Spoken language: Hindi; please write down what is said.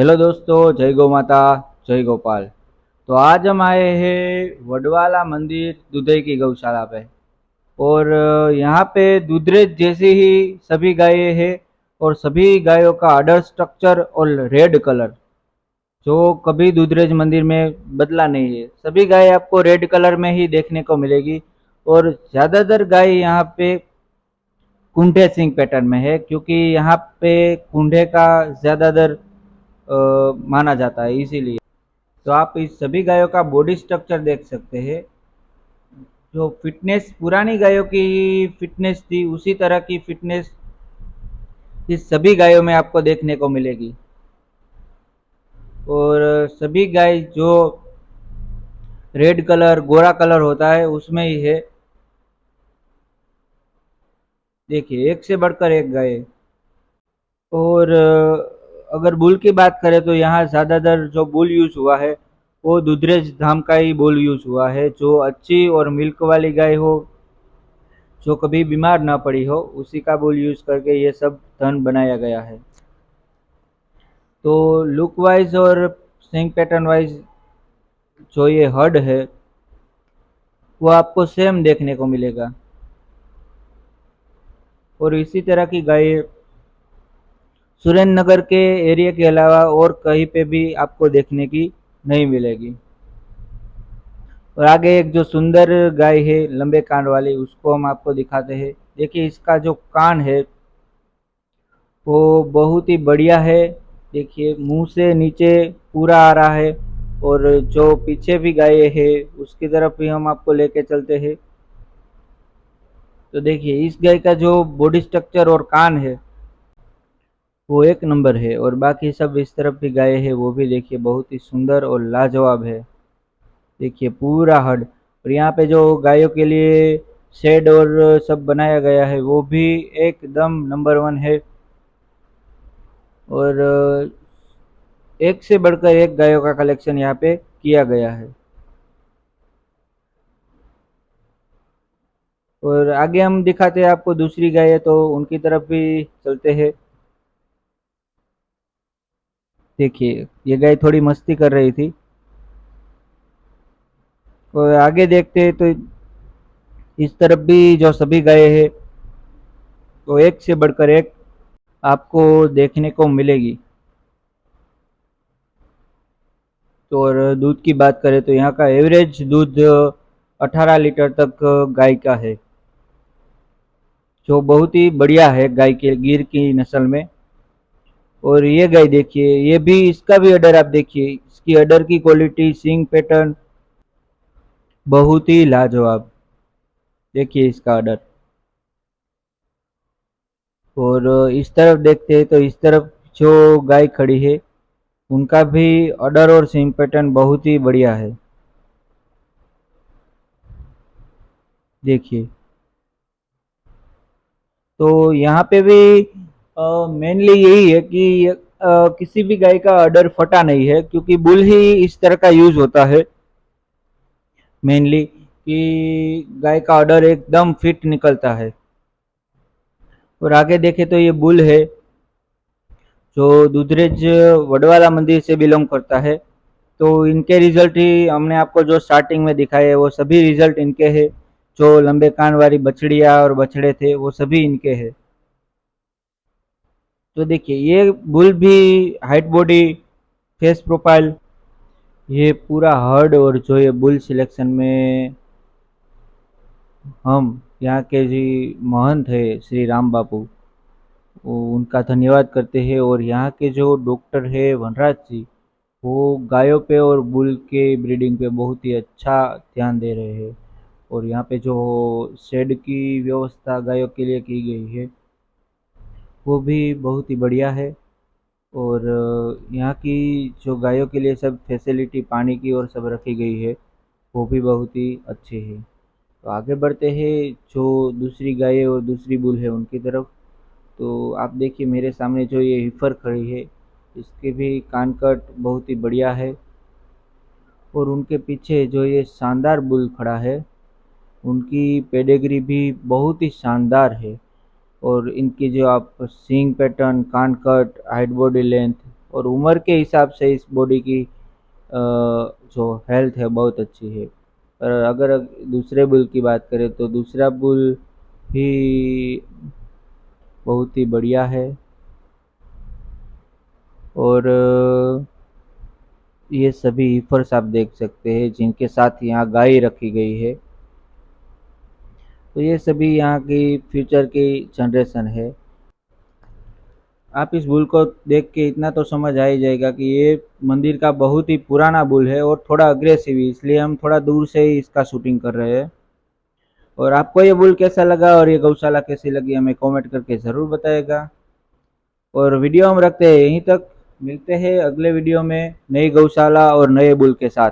हेलो दोस्तों, जय गौ माता, जय गोपाल। तो आज हम आए हैं वडवाला मंदिर दुधई की गौशाला पे। और यहाँ पे दुधरेज जैसी ही सभी गायें हैं। और सभी गायों का अडर स्ट्रक्चर और रेड कलर जो कभी दुधरेज मंदिर में बदला नहीं है। सभी गाय आपको रेड कलर में ही देखने को मिलेगी। और ज़्यादातर गाय यहाँ पे कुंडे सिंह पैटर्न में है, क्योंकि यहाँ पे कुंडे का ज़्यादातर माना जाता है, इसीलिए। तो आप इस सभी गायों का बॉडी स्ट्रक्चर देख सकते हैं। जो फिटनेस पुरानी गायों की फिटनेस थी, उसी तरह की फिटनेस इस सभी गायों में आपको देखने को मिलेगी। और सभी गाय जो रेड कलर गोरा कलर होता है उसमें ही है। देखिए, एक से बढ़कर एक गाय। और अगर बुल की बात करें तो यहाँ ज़्यादातर जो बुल यूज़ हुआ है वो दुधरेज धाम का ही बुल यूज़ हुआ है, जो अच्छी और मिल्क वाली गाय हो, जो कभी बीमार ना पड़ी हो, उसी का बुल यूज़ करके ये सब धन बनाया गया है। तो लुक वाइज और स्विंग पैटर्न वाइज जो ये हर्ड है वो आपको सेम देखने को मिलेगा। और इसी तरह की गाय सुरेंद्र नगर के एरिया के अलावा और कहीं पे भी आपको देखने की नहीं मिलेगी। और आगे एक जो सुंदर गाय है लंबे कान वाली, उसको हम आपको दिखाते हैं। देखिए, इसका जो कान है वो बहुत ही बढ़िया है। देखिए, मुंह से नीचे पूरा आ रहा है। और जो पीछे भी गाय है उसकी तरफ भी हम आपको लेके चलते हैं। तो देखिए, इस गाय का जो बॉडी स्ट्रक्चर और कान है वो एक नंबर है। और बाकी सब इस तरफ भी गाय है, वो भी देखिए बहुत ही सुंदर और लाजवाब है। देखिए, पूरा हड। और यहाँ पे जो गायों के लिए शेड और सब बनाया गया है वो भी एकदम नंबर वन है। और एक से बढ़कर एक गायों का कलेक्शन यहाँ पे किया गया है। और आगे हम दिखाते हैं आपको दूसरी गाय, तो उनकी तरफ भी चलते हैं। देखिए, ये गाय थोड़ी मस्ती कर रही थी। और आगे देखते हैं तो इस तरफ भी जो सभी गाय है वो एक से बढ़कर एक आपको देखने को मिलेगी। तो और दूध की बात करें तो यहाँ का एवरेज दूध 18 लीटर तक गाय का है, जो बहुत ही बढ़िया है गाय के गिर की नस्ल में। और ये गाय देखिए, ये भी इसका भी अडर आप देखिए, इसकी अडर की क्वालिटी सींग पैटर्न बहुत ही लाजवाब। देखिए इसका अडर। और इस तरफ देखते हैं तो इस तरफ जो गाय खड़ी है उनका भी अडर और सींग पैटर्न बहुत ही बढ़िया है। देखिए, तो यहाँ पे भी मेनली यही है कि किसी भी गाय का अडर फटा नहीं है, क्योंकि बुल ही इस तरह का यूज होता है मेनली, कि गाय का अडर एकदम फिट निकलता है। और आगे देखे तो ये बुल है जो दुधरेज वडवाला मंदिर से बिलोंग करता है। तो इनके रिजल्ट ही हमने आपको जो स्टार्टिंग में दिखाए है वो सभी रिजल्ट इनके हैं। जो लंबे कान वाली बछड़िया और बछड़े थे वो सभी इनके हैं। तो देखिए, ये बुल भी हाइट बॉडी फेस प्रोफाइल, ये पूरा हर्ड। और जो ये बुल सिलेक्शन में हम यहाँ के जी महंत है श्री राम बापू, उनका धन्यवाद करते हैं। और यहाँ के जो डॉक्टर है वनराज जी, वो गायों पे और बुल के ब्रीडिंग पे बहुत ही अच्छा ध्यान दे रहे हैं। और यहाँ पे जो शेड की व्यवस्था गायों के लिए की गई है वो भी बहुत ही बढ़िया है। और यहाँ की जो गायों के लिए सब फैसिलिटी पानी की और सब रखी गई है वो भी बहुत ही अच्छी है। तो आगे बढ़ते हैं जो दूसरी गाय और दूसरी बुल है उनकी तरफ। तो आप देखिए, मेरे सामने जो ये हिफर खड़ी है इसके भी कान कट बहुत ही बढ़िया है। और उनके पीछे जो ये शानदार बुल खड़ा है उनकी पेडिग्री भी बहुत ही शानदार है। और इनकी जो आप सींग पैटर्न, कान कट, हाइट बॉडी लेंथ, और उम्र के हिसाब से इस बॉडी की जो हेल्थ है बहुत अच्छी है। और अगर दूसरे बुल की बात करें तो दूसरा बुल भी बहुत ही बढ़िया है। और ये सभी हीफर्स आप देख सकते हैं जिनके साथ यहाँ गाय रखी गई है। तो ये सभी यहाँ की फ्यूचर की जनरेशन है। आप इस बुल को देख के इतना तो समझ आ ही जाएगा कि ये मंदिर का बहुत ही पुराना बुल है और थोड़ा अग्रेसिव है, इसलिए हम थोड़ा दूर से ही इसका शूटिंग कर रहे हैं। और आपको ये बुल कैसा लगा और ये गौशाला कैसी लगी हमें कमेंट करके ज़रूर बताएगा। और वीडियो हम रखते हैं यहीं तक, मिलते हैं अगले वीडियो में नई गौशाला और नए बुल के साथ।